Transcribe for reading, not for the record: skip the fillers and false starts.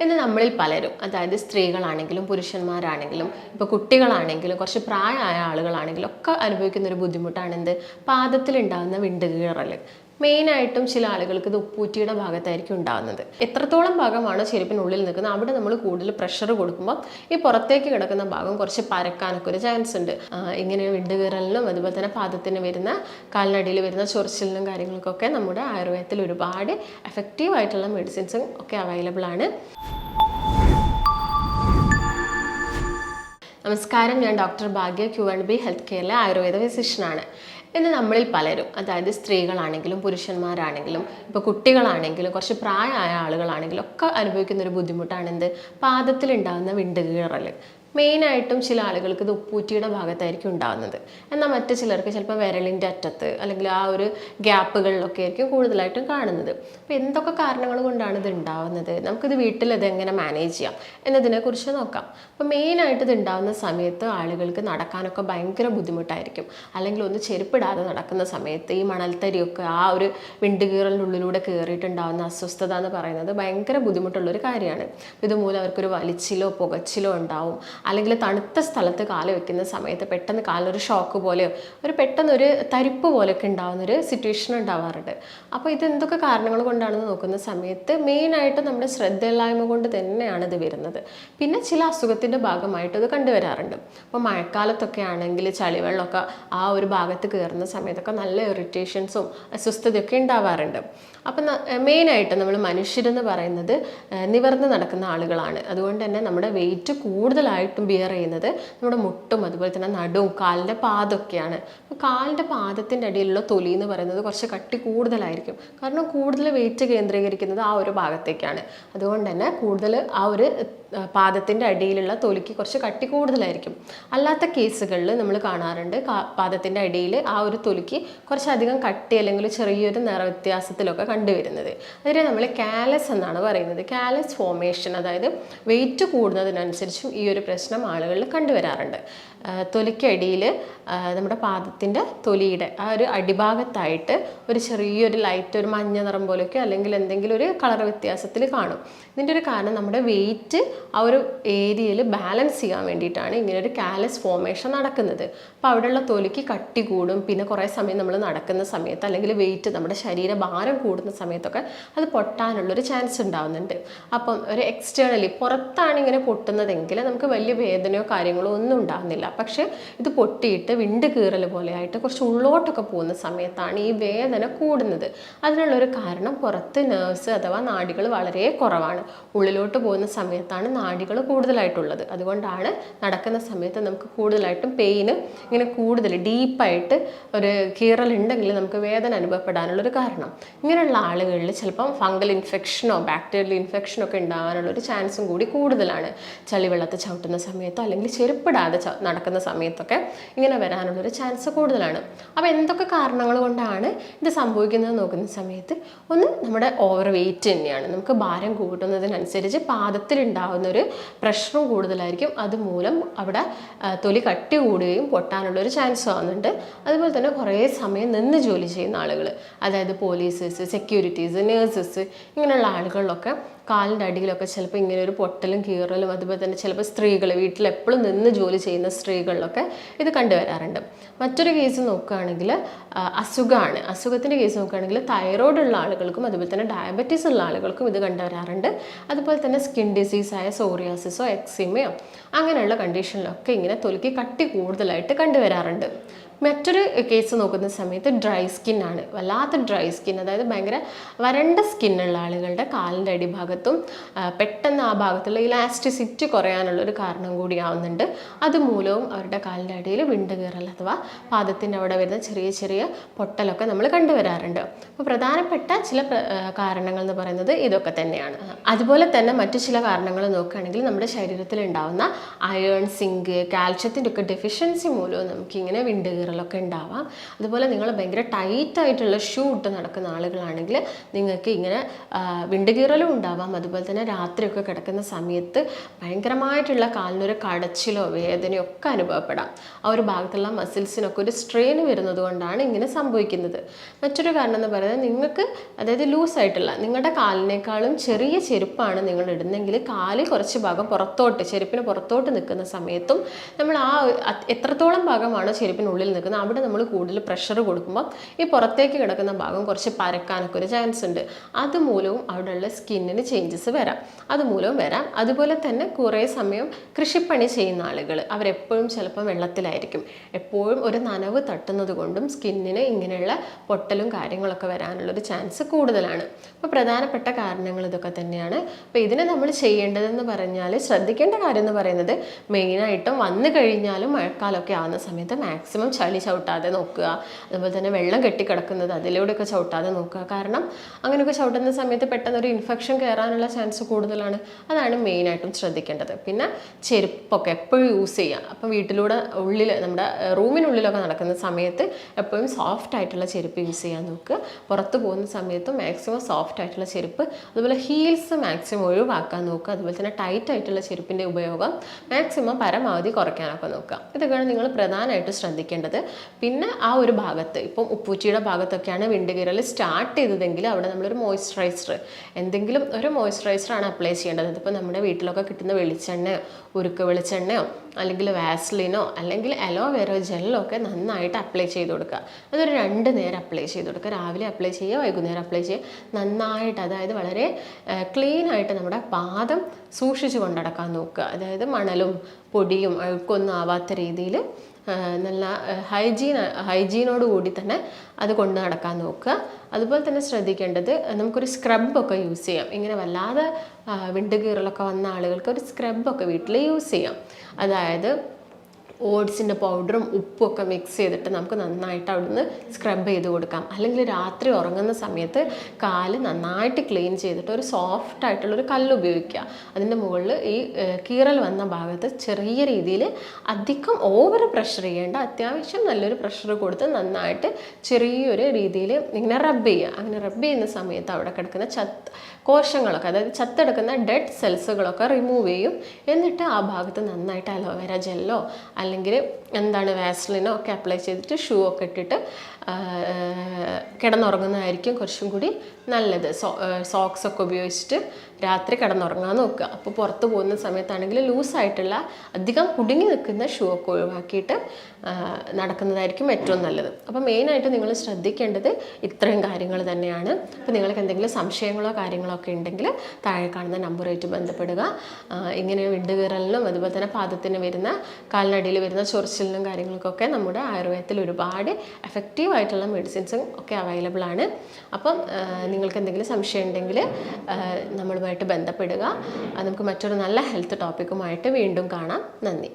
ഇന്ന് നമ്മളിൽ പലരും, അതായത് സ്ത്രീകളാണെങ്കിലും പുരുഷന്മാരാണെങ്കിലും ഇപ്പോൾ കുട്ടികളാണെങ്കിലും കുറച്ച് പ്രായമായ ആളുകളാണെങ്കിലും ഒക്കെ അനുഭവിക്കുന്ന ഒരു ബുദ്ധിമുട്ടാണ് എന്ത്, പാദത്തിലുണ്ടാകുന്ന വിണ്ടുകീറൽ. മെയിനായിട്ടും ചില ആളുകൾക്ക് ഇത് ഉപ്പൂറ്റിയുടെ ഭാഗത്തായിരിക്കും ഉണ്ടാകുന്നത്. എത്രത്തോളം ഭാഗമാണോ ചെരുപ്പിനുള്ളിൽ നിൽക്കുന്നത് അവിടെ നമ്മൾ കൂടുതൽ പ്രഷർ കൊടുക്കുമ്പോൾ ഈ പുറത്തേക്ക് കിടക്കുന്ന ഭാഗം കുറച്ച് പരക്കാനൊക്കെ ഒരു ചാൻസ് ഉണ്ട്. ഇങ്ങനെ വിണ്ടുകീറലിനും അതുപോലെ തന്നെ പാദത്തിന് വരുന്ന, കാലിനടിയിൽ വരുന്ന ചൊറിച്ചിലിനും കാര്യങ്ങൾക്കൊക്കെ നമ്മുടെ ആയുർവേദത്തിൽ ഒരുപാട് എഫക്റ്റീവ് ആയിട്ടുള്ള മെഡിസിൻസും ഒക്കെ അവൈലബിൾ ആണ്. നമസ്കാരം, ഞാൻ ഡോക്ടർ ഭാഗ്യ, Q&B ഹെൽത്ത് കെയറിലെ ആയുർവേദ ഫിസിഷ്യനാണ്. ഇന്ന് നമ്മളിൽ പലരും, അതായത് സ്ത്രീകളാണെങ്കിലും പുരുഷന്മാരാണെങ്കിലും ഇപ്പോൾ കുട്ടികളാണെങ്കിലും കുറച്ച് പ്രായമായ ആളുകളാണെങ്കിലും ഒക്കെ അനുഭവിക്കുന്ന ഒരു ബുദ്ധിമുട്ടാണ് എന്ത്, പാദത്തിലുണ്ടാകുന്ന വിണ്ടുകീറൽ. മെയിനായിട്ടും ചില ആളുകൾക്ക് ഇത് ഉപ്പൂറ്റിയുടെ ഭാഗത്തായിരിക്കും ഉണ്ടാകുന്നത്. എന്നാൽ മറ്റു ചിലർക്ക് ചിലപ്പോൾ വിരലിൻ്റെ അറ്റത്ത് അല്ലെങ്കിൽ ആ ഒരു ഗ്യാപ്പുകളിലൊക്കെ ആയിരിക്കും കൂടുതലായിട്ടും കാണുന്നത്. അപ്പോൾ എന്തൊക്കെ കാരണങ്ങൾ കൊണ്ടാണ് ഇത് ഉണ്ടാകുന്നത്, നമുക്കിത് വീട്ടിൽ ഇതെങ്ങനെ മാനേജ് ചെയ്യാം എന്നതിനെക്കുറിച്ച് നോക്കാം. അപ്പോൾ മെയിനായിട്ട് ഇത് ഉണ്ടാകുന്ന സമയത്ത് ആളുകൾക്ക് നടക്കാനൊക്കെ ഭയങ്കര ബുദ്ധിമുട്ടായിരിക്കും. അല്ലെങ്കിൽ ഒന്ന് ചെരുപ്പിടാതെ നടക്കുന്ന സമയത്ത് ഈ മണൽത്തരിയൊക്കെ ആ ഒരു വിണ്ടുകീറലിൻ്റെ ഉള്ളിലൂടെ കയറിയിട്ടുണ്ടാകുന്ന അസ്വസ്ഥത എന്ന് പറയുന്നത് ഭയങ്കര ബുദ്ധിമുട്ടുള്ളൊരു കാര്യമാണ്. ഇതുമൂലം അവർക്കൊരു വലിച്ചിലോ പുകച്ചിലോ ഉണ്ടാവും. അല്ലെങ്കിൽ തണുത്ത സ്ഥലത്ത് കാല് വെക്കുന്ന സമയത്ത് പെട്ടെന്ന് കാലിനൊരു ഷോക്ക് പോലെയോ പെട്ടെന്നൊരു തരിപ്പ് പോലെയൊക്കെ ഉണ്ടാകുന്നൊരു സിറ്റുവേഷൻ ഉണ്ടാവാറുണ്ട്. അപ്പോൾ ഇതെന്തൊക്കെ കാരണങ്ങൾ കൊണ്ടാണെന്ന് നോക്കുന്ന സമയത്ത് മെയിനായിട്ട് നമ്മുടെ ശ്രദ്ധയില്ലായ്മ കൊണ്ട് തന്നെയാണ് ഇത് വരുന്നത്. പിന്നെ ചില അസുഖത്തിൻ്റെ ഭാഗമായിട്ട് ഇത് കണ്ടുവരാറുണ്ട്. അപ്പോൾ മഴക്കാലത്തൊക്കെ ആണെങ്കിൽ ചളിവെള്ളമൊക്കെ ആ ഒരു ഭാഗത്ത് കയറുന്ന സമയത്തൊക്കെ നല്ല ഇറിറ്റേഷൻസും അസ്വസ്ഥതയൊക്കെ ഉണ്ടാവാറുണ്ട്. അപ്പം മെയിനായിട്ട് നമ്മൾ മനുഷ്യരെന്ന് പറയുന്നത് നിവർന്ന് നടക്കുന്ന ആളുകളാണ്. അതുകൊണ്ട് തന്നെ നമ്മുടെ വെയിറ്റ് കൂടുതലായിട്ടും ബിയർ ചെയ്യുന്നത് നമ്മുടെ മുട്ടും അതുപോലെ തന്നെ നടുവും കാലിൻ്റെ പാദമൊക്കെയാണ്. അപ്പോൾ കാലിൻ്റെ പാദത്തിൻ്റെ അടിയിലുള്ള തൊലി എന്ന് പറയുന്നത് കുറച്ച് കട്ടി കൂടുതലായിരിക്കും. കാരണം കൂടുതൽ വെയിറ്റ് കേന്ദ്രീകരിക്കുന്നത് ആ ഒരു ഭാഗത്തേക്കാണ്. അതുകൊണ്ട് തന്നെ കൂടുതൽ ആ ഒരു പാദത്തിൻ്റെ അടിയിലുള്ള തൊലിക്ക് കുറച്ച് കട്ടി കൂടുതലായിരിക്കും. അല്ലാത്ത കേസുകളിൽ നമ്മൾ കാണാറുണ്ട് പാദത്തിൻ്റെ അടിയിൽ ആ ഒരു തൊലിക്ക് കുറച്ചധികം കട്ടി അല്ലെങ്കിൽ ചെറിയൊരു നിറവ്യത്യാസത്തിലൊക്കെ കണ്ടുവരുന്നത്. അതിനെ നമ്മൾ കാലസ് എന്നാണ് പറയുന്നത്. കാലസ് ഫോർമേഷൻ, അതായത് വെയിറ്റ് കൂടുന്നതിനനുസരിച്ചും ഈ ഒരു പ്രശ്നം ആളുകളിൽ കണ്ടുവരാറുണ്ട്. തൊലിക്കടിയിൽ നമ്മുടെ പാദത്തിൻ്റെ തൊലിയുടെ ആ ഒരു അടിഭാഗത്തായിട്ട് ഒരു ചെറിയൊരു ലൈറ്റ്, ഒരു മഞ്ഞ നിറം പോലെയൊക്കെ അല്ലെങ്കിൽ എന്തെങ്കിലും ഒരു കളർ വ്യത്യാസത്തിൽ കാണും. ഇതിൻ്റെ ഒരു കാരണം നമ്മുടെ വെയിറ്റ് ആ ഒരു ഏരിയയിൽ ബാലൻസ് ചെയ്യാൻ വേണ്ടിയിട്ടാണ് ഇങ്ങനൊരു കാലസ് ഫോർമേഷൻ നടക്കുന്നത്. അപ്പോൾ അവിടെയുള്ള തൊലിക്ക് കട്ടി കൂടും. പിന്നെ കുറേ സമയം നമ്മൾ നടക്കുന്ന സമയത്ത് അല്ലെങ്കിൽ വെയിറ്റ് നമ്മുടെ ശരീരഭാരം കൂടുന്ന സമയത്തൊക്കെ അത് പൊട്ടാനുള്ളൊരു ചാൻസ് ഉണ്ടാകുന്നുണ്ട്. അപ്പം ഒരു എക്സ്റ്റേണലി പുറത്താണ് ഇങ്ങനെ പൊട്ടുന്നതെങ്കിൽ നമുക്ക് വലിയ വേദനയോ കാര്യങ്ങളോ ഒന്നും ഉണ്ടാകുന്നില്ല. പക്ഷേ ഇത് പൊട്ടിയിട്ട് വിണ്ട് കീറൽ പോലെയായിട്ട് കുറച്ച് ഉള്ളോട്ടൊക്കെ പോകുന്ന സമയത്താണ് ഈ വേദന കൂടുന്നത്. അതിനുള്ളൊരു കാരണം പുറത്ത് നെർവ്സ് അഥവാ നാഡികൾ വളരെ കുറവാണ്. ഉള്ളിലോട്ട് പോകുന്ന സമയത്താണ് നാഡികൾ കൂടുതലായിട്ടുള്ളത്. അതുകൊണ്ടാണ് നടക്കുന്ന സമയത്ത് നമുക്ക് കൂടുതലായിട്ടും പെയിന് ഇങ്ങനെ കൂടുതൽ ഡീപ്പായിട്ട് ഒരു കീറലുണ്ടെങ്കിൽ നമുക്ക് വേദന അനുഭവപ്പെടാനുള്ളൊരു കാരണം. ഇങ്ങനെയുള്ള ആളുകളിൽ ചിലപ്പം ഫംഗൽ ഇൻഫെക്ഷനോ ബാക്ടീരിയൽ ഇൻഫെക്ഷനോ ഒക്കെ ഉണ്ടാകാനുള്ളൊരു ചാൻസും കൂടി കൂടുതലാണ്. ചളിവെള്ളത്തിൽ ചവിട്ടുന്ന സമയത്തോ അല്ലെങ്കിൽ ചെരുപ്പിടാതെ നടക്കുന്ന സമയത്തൊക്കെ ഇങ്ങനെ വരാനുള്ളൊരു ചാൻസ് കൂടുതലാണ്. അപ്പോൾ എന്തൊക്കെ കാരണങ്ങൾ കൊണ്ടാണ് ഇത് സംഭവിക്കുന്നത് നോക്കുന്ന സമയത്ത് ഒന്ന് നമ്മുടെ ഓവർ വെയിറ്റ് തന്നെയാണ്. നമുക്ക് ഭാരം കൂട്ടുന്നതിനനുസരിച്ച് പാദത്തിലുണ്ടാകുന്നൊരു പ്രഷറും കൂടുതലായിരിക്കും. അതുമൂലം അവിടെ തൊലി കട്ടി കൂടുകയും പൊട്ടാനുള്ളൊരു ചാൻസ് ആവുന്നുണ്ട്. അതുപോലെ തന്നെ കുറേ സമയം നിന്ന് ജോലി ചെയ്യുന്ന ആളുകൾ, അതായത് പോലീസേഴ്സ്, സെക്യൂരിറ്റീസ്, നേഴ്സസ്, ഇങ്ങനെയുള്ള ആളുകളിലൊക്കെ കാലിൻ്റെ അടിയിലൊക്കെ ചിലപ്പോൾ ഇങ്ങനെ ഒരു പൊട്ടലും കീറലും, അതുപോലെ തന്നെ ചിലപ്പോൾ സ്ത്രീകൾ വീട്ടിൽ എപ്പോഴും നിന്ന് ജോലി ചെയ്യുന്ന സ്ത്രീകളിലൊക്കെ ഇത് കണ്ടുവരാറുണ്ട്. മറ്റൊരു കേസ് നോക്കുകയാണെങ്കിൽ അസുഖമാണ്. അസുഖത്തിൻ്റെ കേസ് നോക്കുകയാണെങ്കിൽ തൈറോയ്ഡ് ഉള്ള ആളുകൾക്കും അതുപോലെ തന്നെ ഡയബറ്റീസ് ഉള്ള ആളുകൾക്കും ഇത് കണ്ടുവരാറുണ്ട്. അതുപോലെ തന്നെ സ്കിൻ ഡിസീസായ സോറിയാസിസോ എക്സിമയോ അങ്ങനെയുള്ള കണ്ടീഷനിലൊക്കെ ഇങ്ങനെ തൊലിക്ക് കട്ടി കൂടുതലായിട്ട് കണ്ടുവരാറുണ്ട്. മറ്റൊരു കേസ് നോക്കുന്ന സമയത്ത് ഡ്രൈ സ്കിന്നാണ്. വല്ലാത്ത ഡ്രൈ സ്കിൻ, അതായത് ഭയങ്കര വരണ്ട സ്കിന്നുള്ള ആളുകളുടെ കാലിൻ്റെ അടിഭാഗത്തും പെട്ടെന്ന് ആ ഭാഗത്തുള്ള ഇലാസ്റ്റിസിറ്റി കുറയാനുള്ളൊരു കാരണം കൂടിയാവുന്നുണ്ട്. അതുമൂലവും അവരുടെ കാലിൻ്റെ അടിയിൽ വിണ്ടുകീറൽ അഥവാ പാദത്തിൻ്റെ അവിടെ വരുന്ന ചെറിയ ചെറിയ പൊട്ടലൊക്കെ നമ്മൾ കണ്ടുവരാറുണ്ട്. അപ്പോൾ പ്രധാനപ്പെട്ട ചില കാരണങ്ങൾ എന്ന് പറയുന്നത് ഇതൊക്കെ തന്നെയാണ്. അതുപോലെ തന്നെ മറ്റു ചില കാരണങ്ങൾ നോക്കുകയാണെങ്കിൽ നമ്മുടെ ശരീരത്തിൽ ഉണ്ടാകുന്ന അയേൺ, സിങ്ക്, കാൽഷ്യത്തിൻ്റെ ഒക്കെ ഡെഫിഷ്യൻസി മൂലവും നമുക്കിങ്ങനെ വിണ്ടുകീറൽ കീറലൊക്കെ ഉണ്ടാവാം. അതുപോലെ നിങ്ങൾ ഭയങ്കര ടൈറ്റായിട്ടുള്ള ഷൂ ഇട്ട് നടക്കുന്ന ആളുകളാണെങ്കിൽ നിങ്ങൾക്ക് ഇങ്ങനെ വിണ്ട് കീറലും ഉണ്ടാവാം. അതുപോലെ തന്നെ രാത്രിയൊക്കെ കിടക്കുന്ന സമയത്ത് ഭയങ്കരമായിട്ടുള്ള കാലിനൊരു കടച്ചിലോ വേദനയോ ഒക്കെ അനുഭവപ്പെടാം. ആ ഒരു ഭാഗത്തുള്ള മസിൽസിനൊക്കെ ഒരു സ്ട്രെയിൻ വരുന്നത് കൊണ്ടാണ് ഇങ്ങനെ സംഭവിക്കുന്നത്. മറ്റൊരു കാരണം എന്ന് പറയുന്നത് നിങ്ങൾക്ക് അതായത് ലൂസായിട്ടുള്ള നിങ്ങളുടെ കാലിനേക്കാളും ചെറിയ ചെരുപ്പാണ് നിങ്ങൾ ഇടുന്നെങ്കിൽ കാല് കുറച്ച് ഭാഗം പുറത്തോട്ട് ചെരുപ്പിന് പുറത്തോട്ട് നിൽക്കുന്ന സമയത്തും നമ്മൾ എത്രത്തോളം ഭാഗമാണോ ചെരുപ്പിനുള്ളിൽ നിൽക്കുന്നത് അവിടെ നമ്മൾ കൂടുതൽ പ്രഷർ കൊടുക്കുമ്പോൾ ഈ പുറത്തേക്ക് കിടക്കുന്ന ഭാഗം കുറച്ച് പരക്കാനൊക്കെ ഒരു ചാൻസ് ഉണ്ട്. അതുമൂലവും അവിടെയുള്ള സ്കിന്നിന് ചേഞ്ചസ് വരാം, അതുമൂലവും വരാം. അതുപോലെ തന്നെ കുറേ സമയം കൃഷിപ്പണി ചെയ്യുന്ന ആളുകൾ അവരെപ്പോഴും ചിലപ്പോൾ വെള്ളത്തിലായിരിക്കും, എപ്പോഴും ഒരു നനവ് തട്ടുന്നത് കൊണ്ടും സ്കിന്നിന് ഇങ്ങനെയുള്ള പൊട്ടലും കാര്യങ്ങളൊക്കെ വരാനുള്ളൊരു ചാൻസ് കൂടുതലാണ്. അപ്പോൾ പ്രധാനപ്പെട്ട കാരണങ്ങൾ ഇതൊക്കെ തന്നെയാണ്. അപ്പോൾ ഇതിനെ നമ്മൾ ചെയ്യേണ്ടതെന്ന് പറഞ്ഞാൽ ശ്രദ്ധിക്കേണ്ട കാര്യം എന്ന് പറയുന്നത് മെയിനായിട്ടും വന്നു കഴിഞ്ഞാലും മഴക്കാലമൊക്കെ ആവുന്ന സമയത്ത് മാക്സിമം ചളി ചവിട്ടാതെ നോക്കുക. അതുപോലെ തന്നെ വെള്ളം കെട്ടിക്കിടക്കുന്നത് അതിലൂടെയൊക്കെ ചവിട്ടാതെ നോക്കുക. കാരണം അങ്ങനെയൊക്കെ ചവിട്ടുന്ന സമയത്ത് പെട്ടെന്നൊരു ഇൻഫെക്ഷൻ കയറാനുള്ള ചാൻസ് കൂടുതലാണ്. അതാണ് മെയിനായിട്ടും ശ്രദ്ധിക്കേണ്ടത്. പിന്നെ ചെരുപ്പൊക്കെ എപ്പോഴും യൂസ് ചെയ്യുക. അപ്പം വീട്ടിലൂടെ ഉള്ളിൽ നമ്മുടെ റൂമിനുള്ളിലൊക്കെ നടക്കുന്ന സമയത്ത് എപ്പോഴും സോഫ്റ്റ് ആയിട്ടുള്ള ചെരുപ്പ് യൂസ് ചെയ്യാൻ നോക്കുക. പുറത്ത് പോകുന്ന സമയത്ത് മാക്സിമം സോഫ്റ്റ് ആയിട്ടുള്ള ചെരുപ്പ്, അതുപോലെ ഹീൽസ് മാക്സിമം ഒഴിവാക്കാൻ നോക്കുക. അതുപോലെ തന്നെ ടൈറ്റ് ആയിട്ടുള്ള ചെരുപ്പിൻ്റെ ഉപയോഗം മാക്സിമം പരമാവധി കുറയ്ക്കാനൊക്കെ നോക്കുക. ഇതൊക്കെയാണ് നിങ്ങൾ പ്രധാനമായിട്ട് ശ്രദ്ധിക്കേണ്ടത്. പിന്നെ ആ ഒരു ഭാഗത്ത് ഇപ്പം ഉപ്പൂറ്റിയുടെ ഭാഗത്തൊക്കെയാണ് വിണ്ടുകീറൽ സ്റ്റാർട്ട് ചെയ്തതെങ്കിൽ അവിടെ നമ്മളൊരു മോയ്സ്ചറൈസർ എന്തെങ്കിലും ഒരു മോയ്സ്ചറൈസറാണ് അപ്ലൈ ചെയ്യേണ്ടത്. ഇതിപ്പോൾ നമ്മുടെ വീട്ടിലൊക്കെ കിട്ടുന്ന വെളിച്ചെണ്ണയോ ഉരുക്ക് വെളിച്ചെണ്ണയോ അല്ലെങ്കിൽ വാസ്ലിനോ അല്ലെങ്കിൽ അലോവേറോ ജെല്ലോ ഒക്കെ നന്നായിട്ട് അപ്ലൈ ചെയ്ത് കൊടുക്കുക. അതൊരു 2 നേരം അപ്ലൈ ചെയ്ത് കൊടുക്കുക. രാവിലെ അപ്ലൈ ചെയ്യുക, വൈകുന്നേരം അപ്ലൈ ചെയ്യുക. നന്നായിട്ട് അതായത് വളരെ ക്ലീൻ ആയിട്ട് നമ്മുടെ പാദം സൂക്ഷിച്ച് കൊണ്ടടക്കാൻ നോക്കുക. അതായത് മണലും പൊടിയും അഴുക്കൊന്നും ആവാത്ത രീതിയിൽ നല്ല ഹൈജീനോട് കൂടി തന്നെ അത് കൊണ്ട് നടക്കാൻ നോക്കുക. അതുപോലെ തന്നെ ശ്രദ്ധിക്കേണ്ടത് നമുക്കൊരു സ്ക്രബൊക്കെ യൂസ് ചെയ്യാം. ഇങ്ങനെ വല്ലാതെ വിണ്ടുകീറലൊക്കെ വന്ന ആളുകൾക്ക് ഒരു സ്ക്രബൊക്കെ വീട്ടിൽ യൂസ് ചെയ്യാം. അതായത് ഓട്സിൻ്റെ പൗഡറും ഉപ്പും ഒക്കെ മിക്സ് ചെയ്തിട്ട് നമുക്ക് നന്നായിട്ട് അവിടുന്ന് സ്ക്രബ് ചെയ്ത് കൊടുക്കാം. അല്ലെങ്കിൽ രാത്രി ഉറങ്ങുന്ന സമയത്ത് കാല് നന്നായിട്ട് ക്ലീൻ ചെയ്തിട്ട് ഒരു സോഫ്റ്റ് ആയിട്ടുള്ളൊരു കല്ല് ഉപയോഗിക്കുക. അതിൻ്റെ മുകളിൽ ഈ കീറൽ വന്ന ഭാഗത്ത് ചെറിയ രീതിയിൽ അധികം ഓവർ പ്രഷർ ചെയ്യേണ്ട, അത്യാവശ്യം നല്ലൊരു പ്രഷർ കൊടുത്ത് നന്നായിട്ട് ചെറിയൊരു രീതിയിൽ ഇങ്ങനെ റബ്ബ് ചെയ്യുക. അങ്ങനെ റബ്ബ് ചെയ്യുന്ന സമയത്ത് അവിടെ കിടക്കുന്ന കോശങ്ങളൊക്കെ അതായത് ചത്തെടുക്കുന്ന ഡെഡ് സെൽസുകളൊക്കെ റിമൂവ് ചെയ്യും. എന്നിട്ട് ആ ഭാഗത്ത് നന്നായിട്ട് അലോവേര ജെല്ലോ അല്ലെങ്കിൽ വാസ്ലിനോ ഒക്കെ അപ്ലൈ ചെയ്തിട്ട് ഷൂ ഒക്കെ ഇട്ടിട്ട് കിടന്നുറങ്ങുന്നതായിരിക്കും കുറച്ചും കൂടി നല്ലത്. സോക്സ് ഒക്കെ ഉപയോഗിച്ചിട്ട് രാത്രി കിടന്നുറങ്ങാൻ നോക്കുക. അപ്പോൾ പുറത്ത് പോകുന്ന സമയത്താണെങ്കിൽ ലൂസായിട്ടുള്ള അധികം കുടുങ്ങി നിൽക്കുന്ന ഷൂ ഒക്കെ ഒഴിവാക്കിയിട്ട് നടക്കുന്നതായിരിക്കും ഏറ്റവും നല്ലത്. അപ്പോൾ മെയിനായിട്ട് നിങ്ങൾ ശ്രദ്ധിക്കേണ്ടത് ഇത്രയും കാര്യങ്ങൾ തന്നെയാണ്. അപ്പോൾ നിങ്ങൾക്ക് എന്തെങ്കിലും സംശയങ്ങളോ കാര്യങ്ങളോ ഒക്കെ ഉണ്ടെങ്കിൽ താഴെ കാണുന്ന നമ്പറുമായിട്ട് ബന്ധപ്പെടുക. ഇങ്ങനെ വിണ്ടുകീറലിനും അതുപോലെ തന്നെ പാദത്തിന് വരുന്ന കാലിനടിയിൽ വരുന്ന ചൊറിച്ചിലിനും കാര്യങ്ങൾക്കൊക്കെ നമ്മുടെ ആയുർവേദത്തിൽ ഒരുപാട് എഫക്റ്റീവായിട്ടുള്ള മെഡിസിൻസും ഒക്കെ അവൈലബിൾ ആണ്. അപ്പം നിങ്ങൾക്ക് എന്തെങ്കിലും സംശയം ഉണ്ടെങ്കിൽ നമ്മളുമായിട്ട് ബന്ധപ്പെടുക. നമുക്ക് മറ്റൊരു നല്ല ഹെൽത്ത് ടോപ്പിക്കുമായിട്ട് വീണ്ടും കാണാം. നന്ദി.